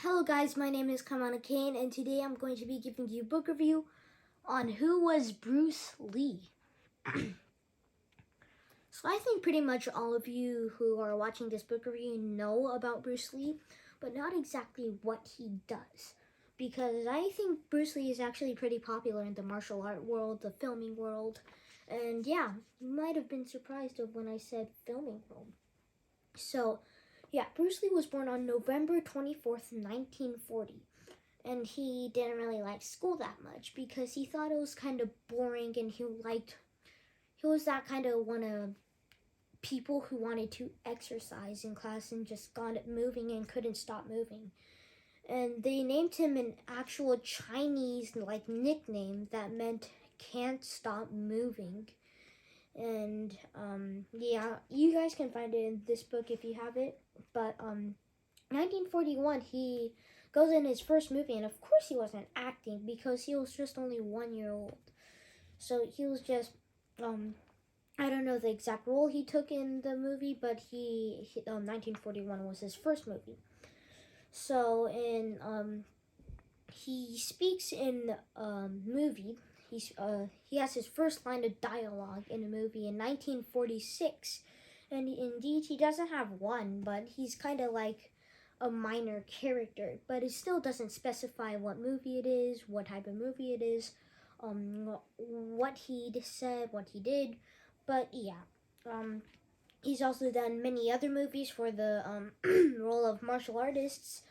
Hello guys, my name is Kaimana Kane, and today I'm going to be giving you a book review on who was Bruce Lee. So I think pretty much all of you who are watching this book review know about Bruce Lee, but not exactly what he does. Because I think Bruce Lee is actually pretty popular in the martial art world, the filming world, and yeah, you might have been surprised of when I said filming world. So yeah, Bruce Lee was born on November 24th, 1940. And he didn't really like school that much because he thought it was kind of boring, and he was that kind of one of people who wanted to exercise in class and just got it moving and couldn't stop moving. And they named him an actual Chinese nickname that meant can't stop moving. And yeah, you guys can find it in this book if you have it. But 1941, he goes in his first movie, and of course he wasn't acting because he was just only 1 year old. So he was just, I don't know the exact role he took in the movie, but 1941 was his first movie. So he speaks in movie. He has his first line of dialogue in a movie in 1946, and indeed he doesn't have one, but he's kind of like a minor character, but it still doesn't specify what movie it is, what type of movie it is, what he said, what he did. But yeah, he's also done many other movies for the role of martial artists,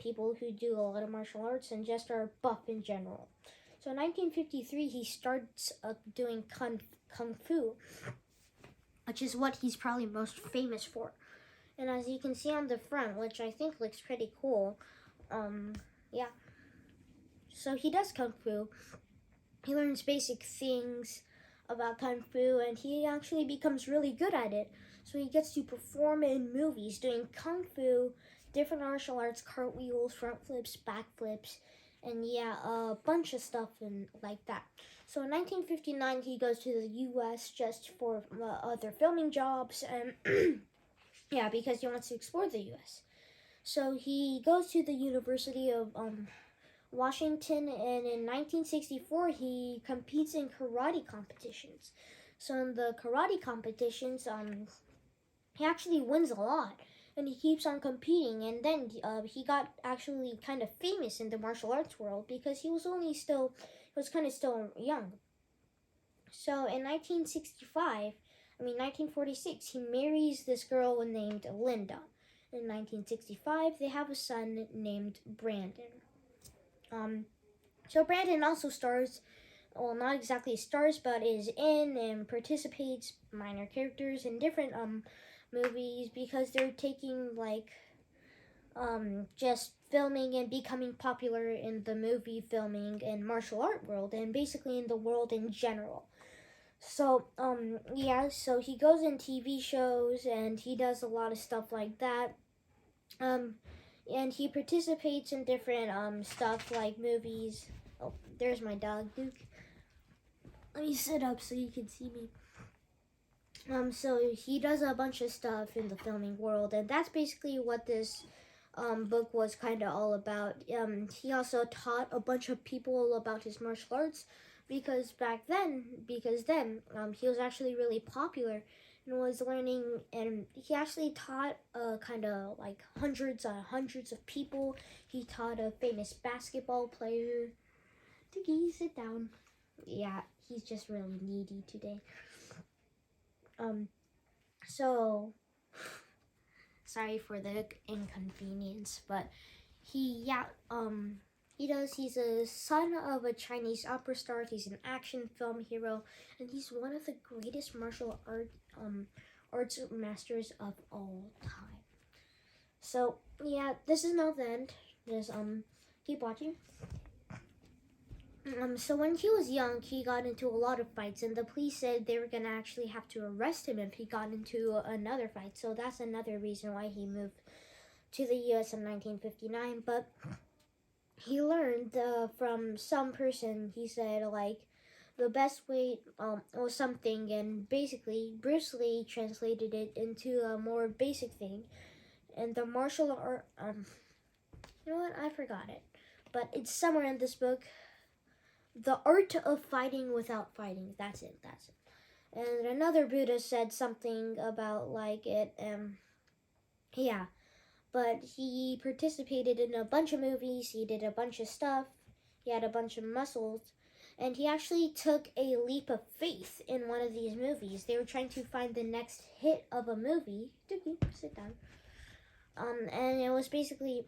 people who do a lot of martial arts and just are buff in general. So in 1953, he starts doing kung fu, which is what he's probably most famous for. And as you can see on the front, which I think looks pretty cool, yeah. So he does kung fu. He learns basic things about kung fu, and he actually becomes really good at it. So he gets to perform in movies doing kung fu, different martial arts, cartwheels, front flips, back flips, and yeah, a bunch of stuff and like that. So in 1959, he goes to the U.S. just for other filming jobs, and yeah, because he wants to explore the U.S. So he goes to the University of Washington, and in 1964, he competes in karate competitions. So in the karate competitions, he actually wins a lot, and he keeps on competing. And then he got actually kind of famous in the martial arts world because he was kind of still young. So in 1946, he marries this girl named Linda. In 1965, they have a son named Brandon. So Brandon also stars, well, not exactly stars, but is in and participates minor characters in different movies because they're taking just filming and becoming popular in the movie filming and martial art world, and basically in the world in general. So yeah, so he goes in TV shows and he does a lot of stuff like that. And he participates in different stuff like movies. Oh, there's my dog, Duke. Let me sit up so you can see me. So he does a bunch of stuff in the filming world, and that's basically what this book was kind of all about. He also taught a bunch of people about his martial arts because then he was actually really popular and was learning, and he actually taught kind of like hundreds of people. He taught a famous basketball player. Doogie, sit down. Yeah, he's just really needy today. So sorry for the inconvenience, but he's a son of a Chinese opera star. He's an action film hero, and he's one of the greatest martial arts masters of all time. So yeah, this is not the end. Just keep watching. So when he was young, he got into a lot of fights, and the police said they were gonna actually have to arrest him if he got into another fight. So that's another reason why he moved to the U.S. in 1959. But he learned from some person. He said the best way or something, and basically Bruce Lee translated it into a more basic thing, and the martial art You know what? I forgot it. But it's somewhere in this book. The Art of Fighting Without Fighting. That's it. That's it. And another Buddha said something about like it. Yeah. But he participated in a bunch of movies. He did a bunch of stuff. He had a bunch of muscles. And he actually took a leap of faith in one of these movies. They were trying to find the next hit of a movie. Dookie, sit down. And it was basically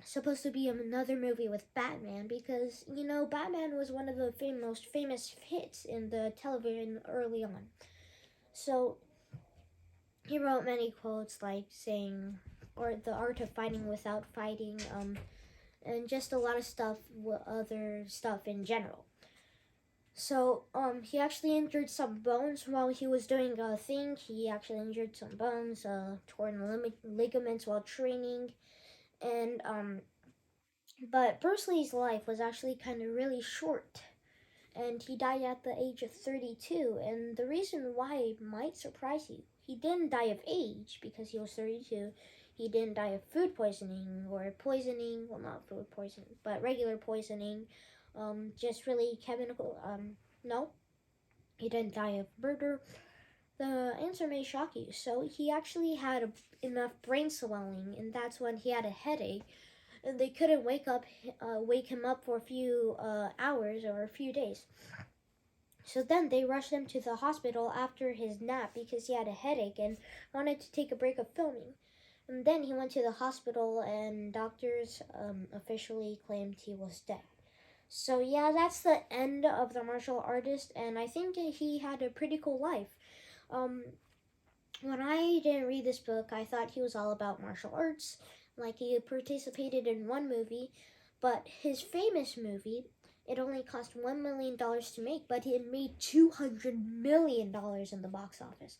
supposed to be another movie with Batman because, you know, Batman was one of the most famous hits in the television early on. So he wrote many quotes like saying, or the art of fighting without fighting, and just a lot of stuff, other stuff in general. So, he actually injured some bones while he was doing a thing. He actually injured some bones, torn ligaments while training, and, but Bruce Lee's life was actually kind of really short, and he died at the age of 32. And the reason why might surprise you. He didn't die of age because he was 32. He didn't die of food poisoning or poisoning, well, not food poisoning, but regular poisoning, just really chemical, no, he didn't die of murder. The answer may shock you. So he actually had enough brain swelling, and that's when he had a headache, and they couldn't wake him up for a few hours or a few days. So then they rushed him to the hospital after his nap because he had a headache and wanted to take a break of filming. And then he went to the hospital, and doctors officially claimed he was dead. So yeah, that's the end of the martial artist, and I think he had a pretty cool life. When I didn't read this book, I thought he was all about martial arts, like he participated in one movie, but his famous movie, it only cost $1 million to make, but it made $200 million in the box office.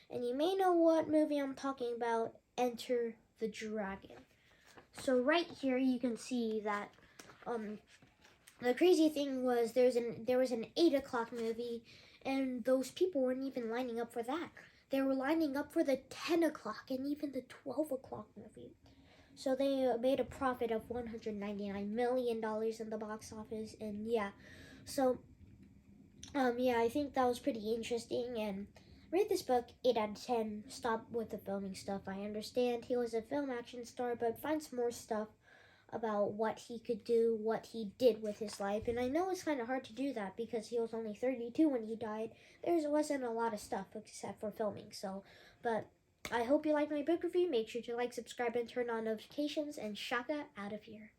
And you may know what movie I'm talking about, Enter the Dragon. So right here you can see that the crazy thing was there was an 8 o'clock movie, and those people weren't even lining up for that. They were lining up for the 10 o'clock and even the 12 o'clock movie. So they made a profit of $199 million in the box office, and yeah. So, yeah, I think that was pretty interesting, and read this book, 8 out of 10. Stop with the filming stuff. I understand he was a film action star, but find some more stuff about what he could do, what he did with his life. And I know it's kind of hard to do that because he was only 32 when he died. There wasn't a lot of stuff except for filming. So, but I hope you like my book review. Make sure to like, subscribe, and turn on notifications. And Shaka out of here.